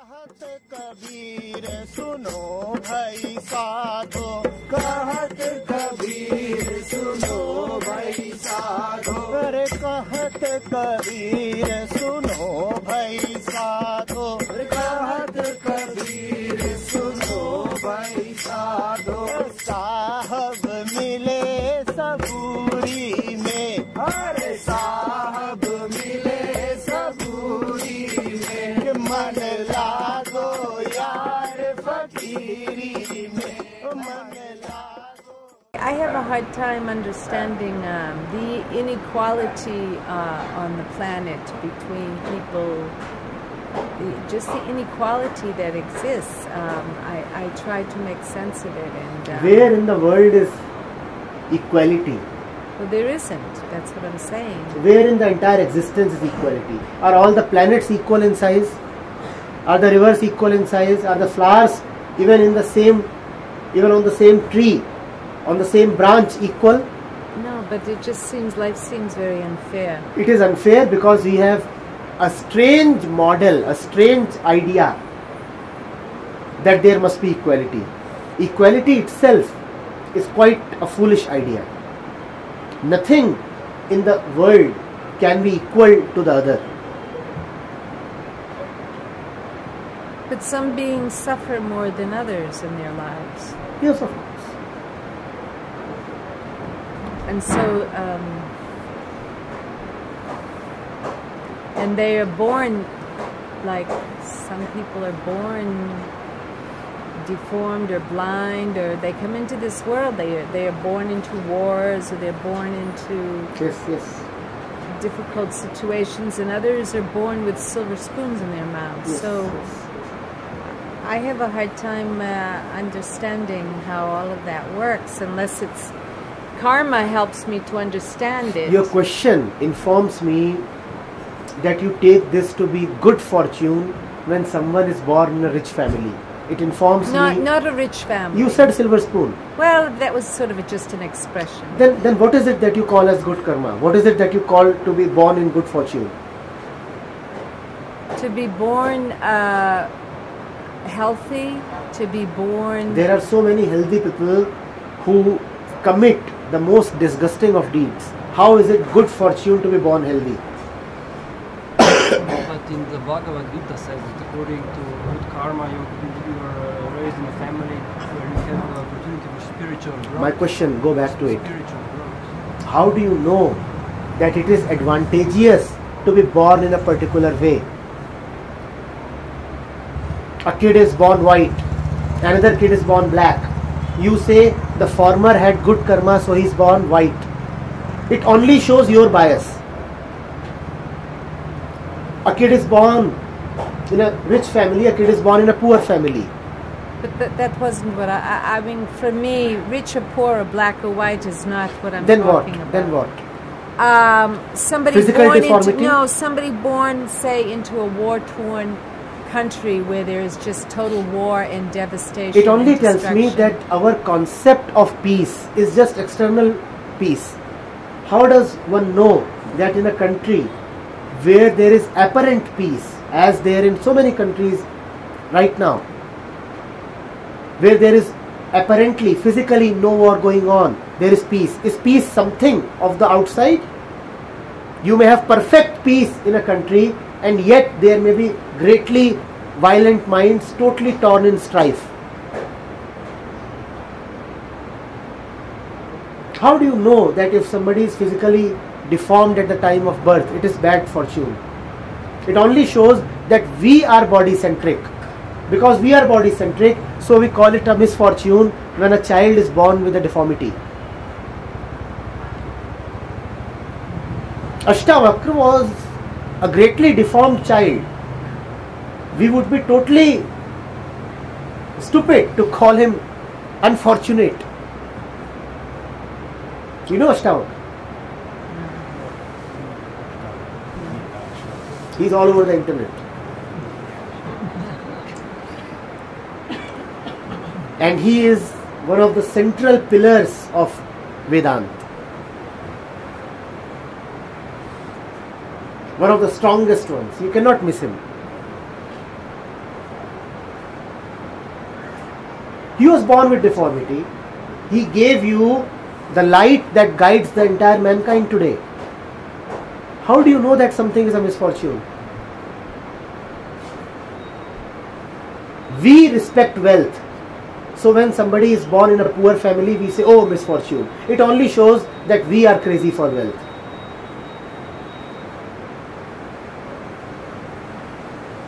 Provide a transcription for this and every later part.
कहत कबीर सुनो भाई साधो, कहत कबीर सुनो भाई साधो, अरे कहत कबीर सुनो भाई साधो, कहत कबीर सुनो भाई साधो। साहब मिले सबूरी में, अरे साहब मिले सबूरी में, मन लागो यार फकीरी में, मन लागो। I have a hard time understanding the inequality on the planet between people, just the inequality that exists. I try to make sense of it. And where in the world is equality? Well, there isn't. That's what I'm saying. Where in the entire existence is equality? Are all the planets equal in size? Are the rivers equal in size? Are the flowers even on the same tree, on the same branch equal? No, but it just seems, life seems very unfair. It is unfair because we have a strange model, a strange idea that there must be equality. Equality itself is quite a foolish idea. Nothing in the world can be equal to the other. But some beings suffer more than others in their lives. Yes, of course. And so, and they are born, like some people are born deformed or blind, or they come into this world, they are born into wars, or they're born into difficult situations, and others are born with silver spoons in their mouths. I have a hard time understanding how all of that works, unless it's karma helps me to understand it. Your question informs me that you take this to be good fortune when someone is born in a rich family. It informs me... Not a rich family. You said silver spoon. Well, that was sort of just an expression. Then what is it that you call as good karma? What is it that you call to be born in good fortune? To be born healthy, to be born... There are so many healthy people who commit the most disgusting of deeds. How is it good fortune to be born healthy? But in the Bhagavad Gita says that according to good karma, you are raised in a family where you have the opportunity for spiritual growth. My question, go back to it. Spiritual growth. How do you know that it is advantageous to be born in a particular way? A kid is born white, another kid is born black. You say the former had good karma, so he is born white. It only shows your bias. A kid is born in a rich family, a kid is born in a poor family. But that wasn't what I mean, for me, rich or poor or black or white is not what I'm talking about. Then what? Somebody Physical born deformity? somebody born, say, into a war-torn country where there is just total war and devastation. It only tells me that our concept of peace is just external peace. How does one know that in a country where there is apparent peace, as there in so many countries right now, where there is apparently, physically no war going on, there is peace. Is peace something of the outside? You may have perfect peace in a country, and yet there may be greatly violent minds totally torn in strife. How do you know that if somebody is physically deformed at the time of birth, it is bad fortune? It only shows that we are body centric. Because we are body centric, so we call it a misfortune when a child is born with a deformity. Ashtavakra was a greatly deformed child. We would be totally stupid to call him unfortunate. You know Ashtavakra? He's all over the internet. And he is one of the central pillars of Vedanta. One of the strongest ones. You cannot miss him. He was born with deformity. He gave you the light that guides the entire mankind today. How do you know that something is a misfortune? We respect wealth. So when somebody is born in a poor family, we say, oh, misfortune. It only shows that we are crazy for wealth.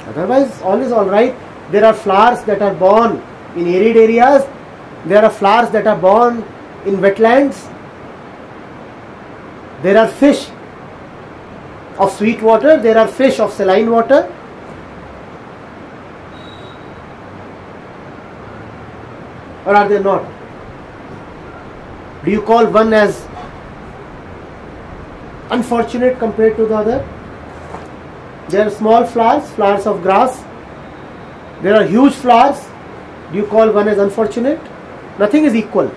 Otherwise, all is alright. There are flowers that are born in arid areas. There are flowers that are born in wetlands. There are fish of sweet water. There are fish of saline water. Or are there not? Do you call one as unfortunate compared to the other? There are small flowers, flowers of grass. There are huge flowers. Do you call one as unfortunate? Nothing is equal.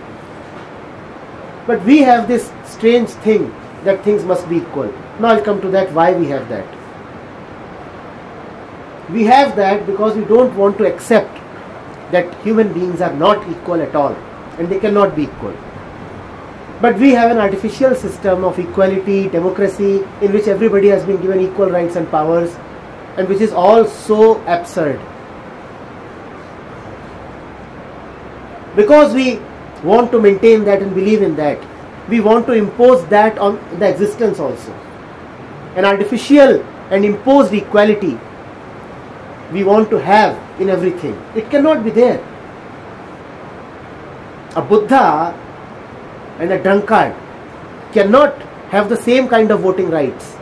But we have this strange thing that things must be equal. Now I'll come to that, why we have that. We have that because we don't want to accept that human beings are not equal at all, and they cannot be equal. But we have an artificial system of equality, democracy, in which everybody has been given equal rights and powers, and which is all so absurd. Because we want to maintain that and believe in that, we want to impose that on the existence also. An artificial and imposed equality we want to have in everything. It cannot be there. A Buddha and a drunkard cannot have the same kind of voting rights.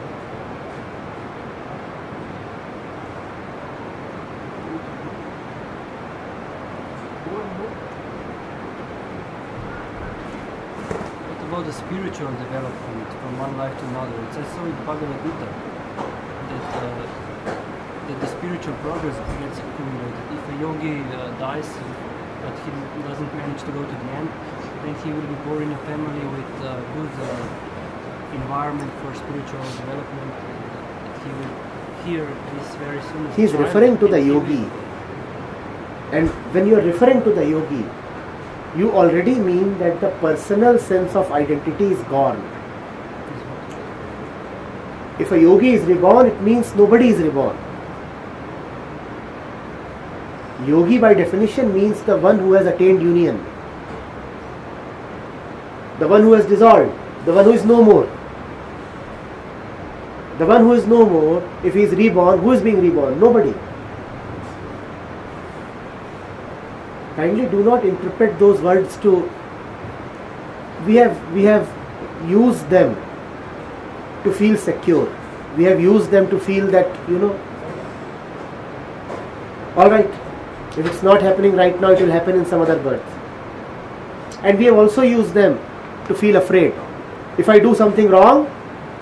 What about the spiritual development from one life to another? It says so in Bhagavad Gita that the spiritual progress gets accumulated. If a yogi dies but he doesn't manage to go to the end, then he will be born in a family with good environment for spiritual development. He will hear this very soon. He is referring to the yogi. And when you are referring to the yogi, you already mean that the personal sense of identity is gone. If a yogi is reborn, it means nobody is reborn. Yogi by definition means the one who has attained union, the one who has dissolved, the one who is no more. The one who is no more, if he is reborn, who is being reborn? Nobody. Kindly do not interpret those words to, we have used them to feel secure. We have used them to feel that, alright, if it's not happening right now, it will happen in some other birth. And we have also used them to feel afraid. If I do something wrong,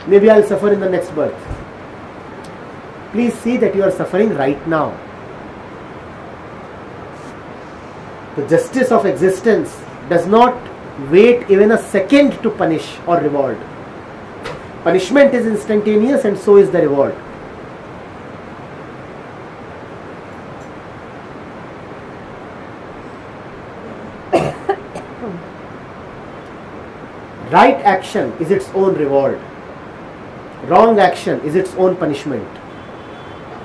maybe I'll suffer in the next birth. Please see that you are suffering right now. The justice of existence does not wait even a second to punish or reward. Punishment is instantaneous and so is the reward. Right action is its own reward. Wrong action is its own punishment.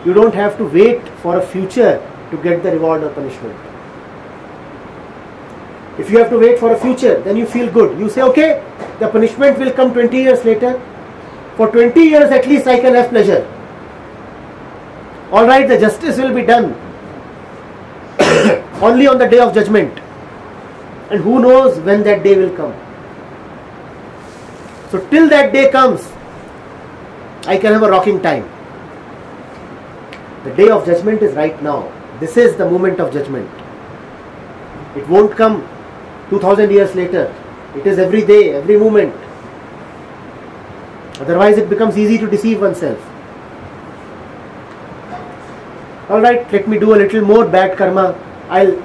You don't have to wait for a future to get the reward or punishment. If you have to wait for a future, then you feel good. You say, okay, the punishment will come 20 years later. For 20 years at least I can have pleasure. Alright, the justice will be done only on the day of judgment. And who knows when that day will come. So till that day comes, I can have a rocking time. The day of judgment is right now. This is the moment of judgment. It won't come 2000 years later. It is every day, every moment. Otherwise it becomes easy to deceive oneself. Alright, let me do a little more bad karma. I'll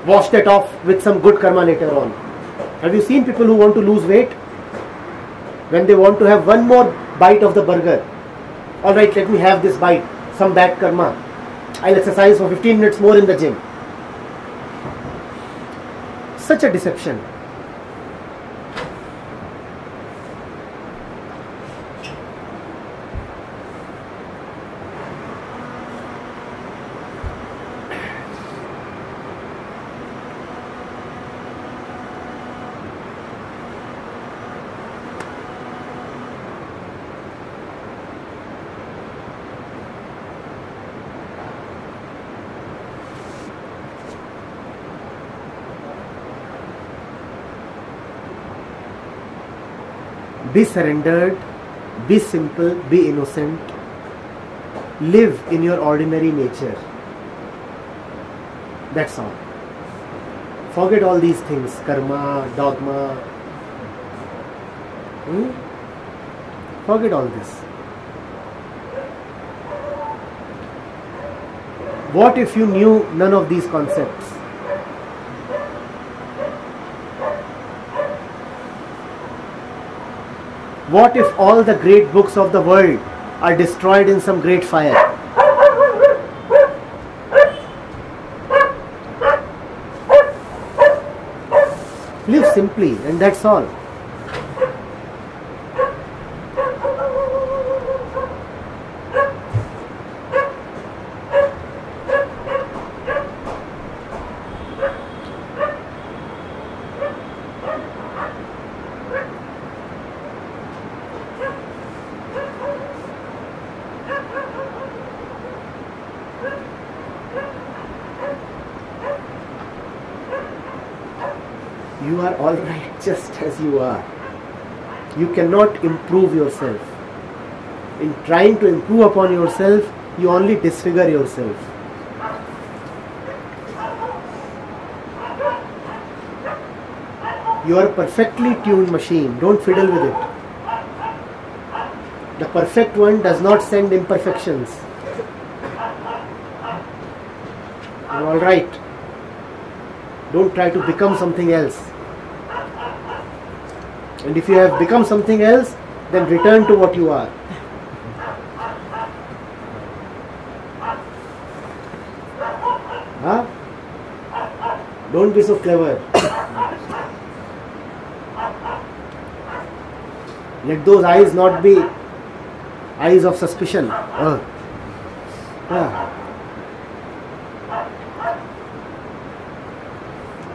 wash that off with some good karma later on. Have you seen people who want to lose weight? When they want to have one more bite of the burger. Alright, let me have this bite, some bad karma. I'll exercise for 15 minutes more in the gym. Such a deception. Be surrendered, be simple, be innocent, live in your ordinary nature. That's all. Forget all these things, karma, dogma. Forget all this. What if you knew none of these concepts? What if all the great books of the world are destroyed in some great fire? Live simply, and that's all. You are all right just as you are. You cannot improve yourself. In trying to improve upon yourself, you only disfigure yourself. You are a perfectly tuned machine. Don't fiddle with it. The perfect one does not send imperfections. You're all right. Don't try to become something else. And if you have become something else, then return to what you are. Huh? Don't be so clever. Let those eyes not be eyes of suspicion.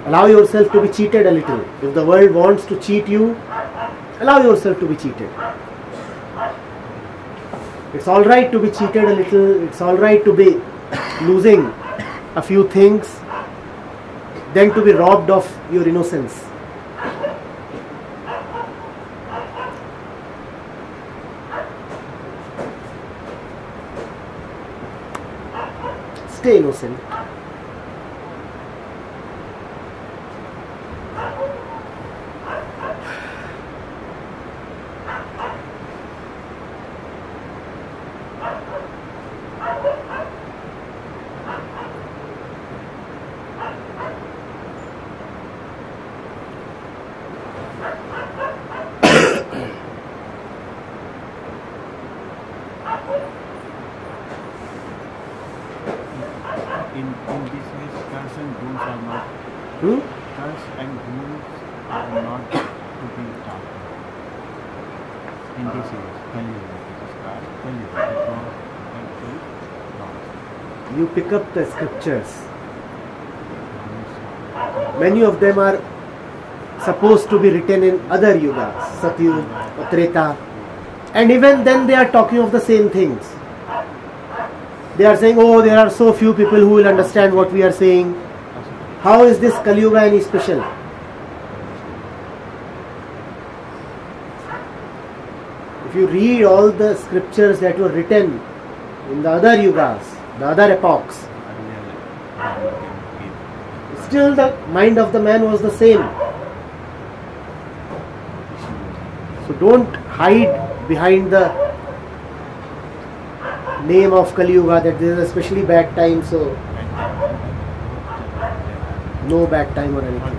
Allow yourself to be cheated a little. If the world wants to cheat you, allow yourself to be cheated. It's alright to be cheated a little. It's alright to be losing a few things than to be robbed of your innocence. Stay innocent. In this case, curse and rules are not. Curse and rules are not to be taught. In this case, Kali Yuga, it is called Kali Yuga. You pick up the scriptures. Many of them are supposed to be written in other yugas, Satyuga, Treta, and even then they are talking of the same things. They are saying, oh, there are so few people who will understand what we are saying. How is this Kali Yuga any special? If you read all the scriptures that were written in the other yugas, the other epochs, still the mind of the man was the same. So don't hide behind the name of Kali Yuga that this is a especially bad time, so no bad time or anything.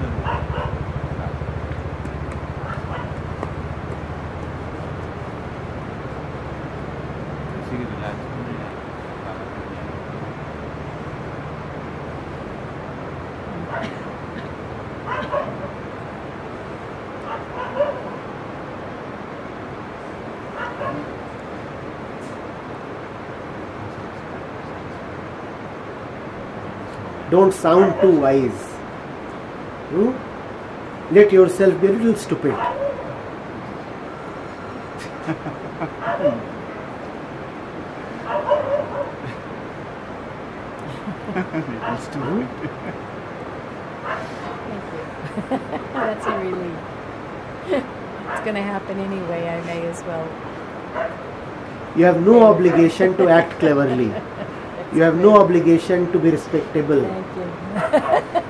Don't sound too wise. Let yourself be a little stupid. Little stupid. Thank you. That's a relief. It's going to happen anyway. I may as well. You have no obligation to act cleverly. You have no obligation to be respectable. Thank you.